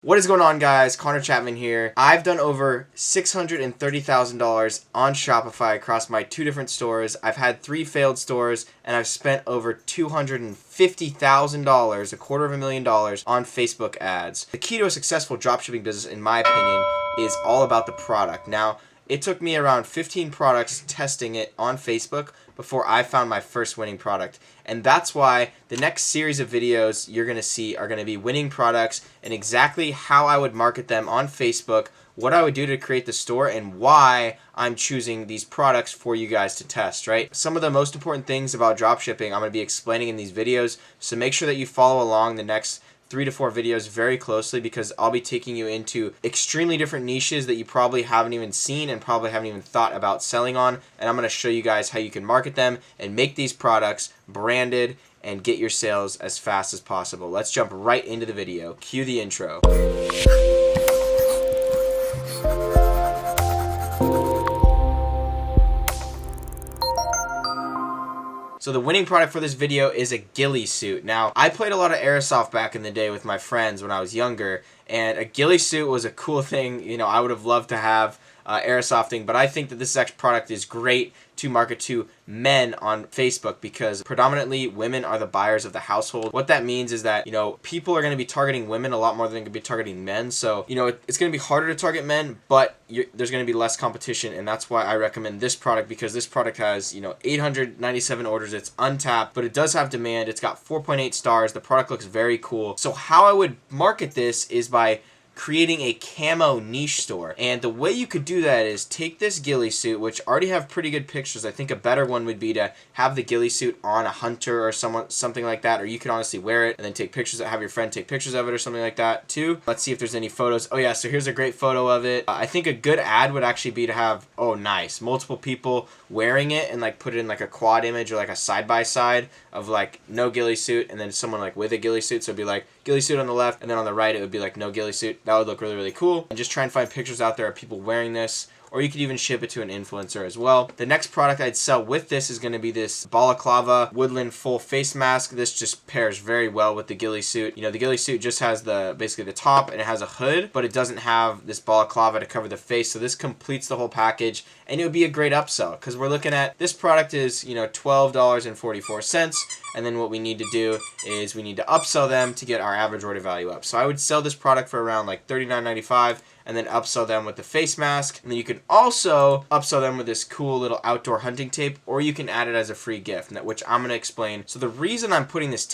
What is going on, guys? Connor Chapman here. I've done over $630,000 on Shopify across my two different stores. I've had 3 failed stores, and I've spent over $250,000, $250,000 on Facebook ads. The key to a successful dropshipping business, in my opinion, is all about the product. Now, it took me around 15 products testing it on Facebook before I found my first winning product. And that's why the next series of videos you're going to see are going to be winning products and exactly how I would market them on Facebook, what I would do to create the store, and why I'm choosing these products for you guys to test, right? Some of the most important things about dropshipping I'm going to be explaining in these videos, so make sure that you follow along the next 3 to 4 videos very closely, because I'll be taking you into extremely different niches that you probably haven't even seen and probably haven't even thought about selling on, and I'm going to show you guys how you can market them and make these products branded and get your sales as fast as possible. Let's jump right into the video. Cue the intro. So the winning product for this video is a ghillie suit. Now, I played a lot of airsoft back in the day with my friends when I was younger, and a ghillie suit was a cool thing. You know, I would have loved to have airsofting, but I think that this product is great to market to men on Facebook, because predominantly women are the buyers of the household. What that means is that, you know, people are going to be targeting women a lot more than they're going to be targeting men. So, you know, it's going to be harder to target men, but there's going to be less competition, and that's why I recommend this product, because this product has, you know, 897 orders. It's untapped, but it does have demand. It's got 4.8 stars. The product looks very cool. So how I would market this is by creating a camo niche store. And the way you could do that is take this ghillie suit, which already have pretty good pictures. I think a better one would be to have the ghillie suit on a hunter or something like that, or you can honestly wear it and then take pictures, have your friend take pictures of it or something like that too. Let's see if there's any photos. Oh yeah, so here's a great photo of it. I think a good ad would actually be to have, oh nice, multiple people wearing it and like put it in like a quad image or like a side by side of like no ghillie suit and then someone like with a ghillie suit. So it'd be like ghillie suit on the left, and then on the right it would be like no ghillie suit. That would look really, really cool. And just try and find pictures out there of people wearing this, or you could even ship it to an influencer as well. The next product I'd sell with this is going to be this balaclava woodland full face mask. This just pairs very well with the ghillie suit. You know, the ghillie suit just has basically the top, and it has a hood, but it doesn't have this balaclava to cover the face. So this completes the whole package, and it would be a great upsell, because we're looking at this product is, you know, $12.44. And then what we need to do is we need to upsell them to get our average order value up. So I would sell this product for around like $39.95, and then upsell them with the face mask. And then you can also upsell them with this cool little outdoor hunting tape, or you can add it as a free gift, which I'm going to explain. So the reason I'm putting this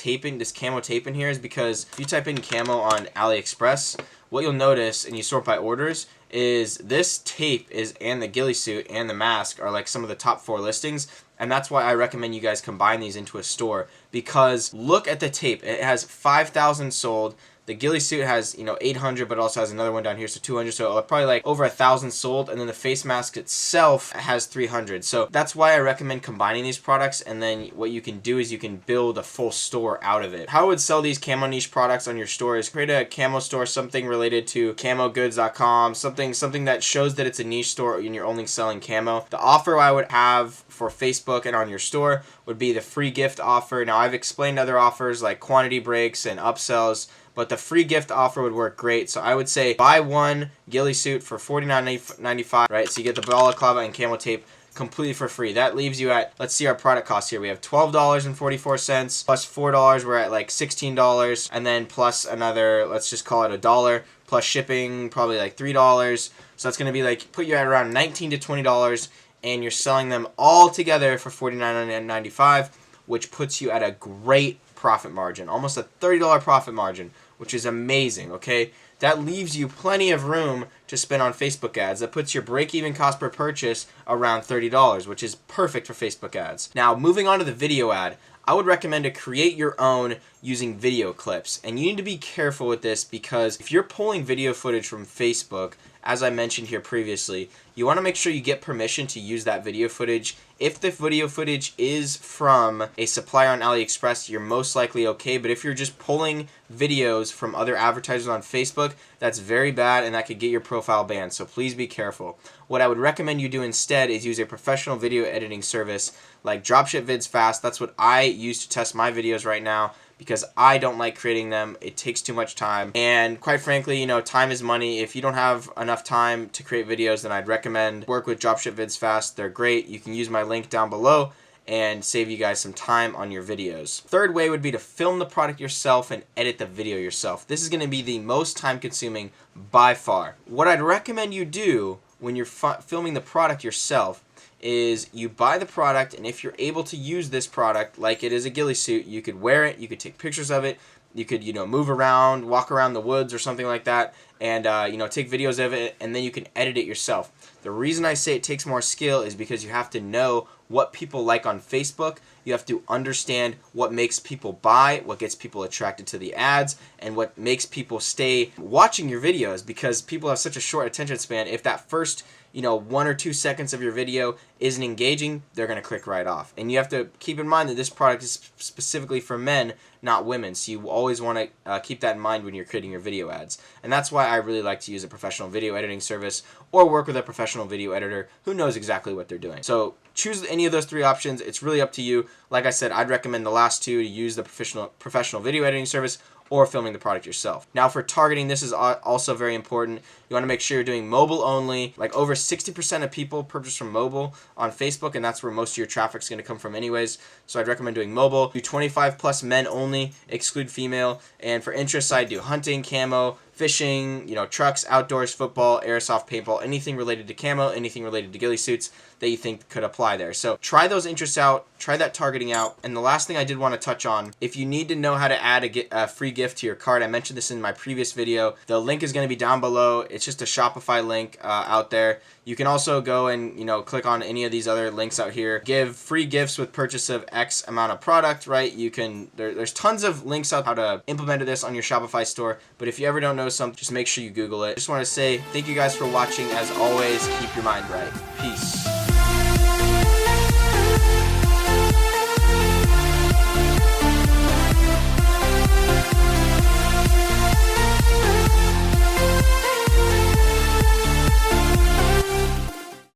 camo tape in here is because if you type in camo on AliExpress, what you'll notice, and you sort by orders, is this tape and the ghillie suit and the mask are like some of the top 4 listings. And that's why I recommend you guys combine these into a store, because look at the tape. It has 5,000 sold. The ghillie suit has, you know, 800, but also has another one down here, so 200. So probably like over 1,000 sold, and then the face mask itself has 300. So that's why I recommend combining these products. And then what you can do is you can build a full store out of it. How I would sell these camo niche products on your store is create a camo store, something related to camogoods.com, something that shows that it's a niche store and you're only selling camo. The offer I would have for Facebook and on your store would be the free gift offer. Now, I've explained other offers like quantity breaks and upsells, but the free gift offer would work great. So I would say buy one ghillie suit for $49.95, right? So you get the balaclava and camo tape completely for free. That leaves you at, let's see our product cost here. We have $12.44 plus $4, we're at like $16, and then plus another, let's just call it $1, plus shipping, probably like $3. So that's going to be like, put you at around $19 to $20, and you're selling them all together for $49.95, which puts you at a great profit margin, almost a $30 profit margin, which is amazing, okay? That leaves you plenty of room to spend on Facebook ads. That puts your break-even cost per purchase around $30, which is perfect for Facebook ads. Now, moving on to the video ad, I would recommend to create your own using video clips. And you need to be careful with this, because if you're pulling video footage from Facebook, as I mentioned here previously, you want to make sure you get permission to use that video footage. If the video footage is from a supplier on AliExpress, you're most likely okay. But if you're just pulling videos from other advertisers on Facebook, that's very bad, and that could get your profile banned. So please be careful. What I would recommend you do instead is use a professional video editing service like Dropship Vids Fast. That's what I use to test my videos right now. because I don't like creating them. It takes too much time, and quite frankly, you know, time is money. If you don't have enough time to create videos, then I'd recommend work with Dropship Vids Fast. They're great. You can use my link down below and save you guys some time on your videos. Third way would be to film the product yourself and edit the video yourself. This is going to be the most time consuming by far. What I'd recommend you do when you're filming the product yourself is you buy the product, and if you're able to use this product like it is a ghillie suit, you could wear it, you could take pictures of it, you could, you know, move around, walk around the woods or something like that, and you know, take videos of it, and then you can edit it yourself. The reason I say it takes more skill is because you have to know what people like on Facebook. You have to understand what makes people buy, what gets people attracted to the ads, and what makes people stay watching your videos, because people have such a short attention span. If that first, you know, 1 or 2 seconds of your video isn't engaging, they're going to click right off. And you have to keep in mind that this product is specifically for men, not women. So you always want to keep that in mind when you're creating your video ads. And that's why I really like to use a professional video editing service or work with a professional video editor who knows exactly what they're doing. So choose any of those 3 options. It's really up to you. Like I said, I'd recommend the last 2 to use the professional video editing service or filming the product yourself. Now for targeting, this is also very important. You want to make sure you're doing mobile only. Like over 60% of people purchase from mobile on Facebook, and that's where most of your traffic is going to come from anyways. So I'd recommend doing mobile. Do 25 plus men only, exclude female. And for interests, I do hunting, camo, fishing, you know, trucks, outdoors, football, airsoft, paintball, anything related to camo, anything related to ghillie suits that you think could apply there. So try those interests out, try that targeting out. And the last thing I did want to touch on, if you need to know how to add a free gift to your cart, I mentioned this in my previous video. The link is going to be down below. It's just a Shopify link out there. You can also go and, you know, click on any of these other links out here. Give free gifts with purchase of X amount of product, right? You can, there's tons of links out how to implement this on your Shopify store. But if you ever don't know something, just make sure you Google it. Just want to say thank you guys for watching. As always, keep your mind right. Peace.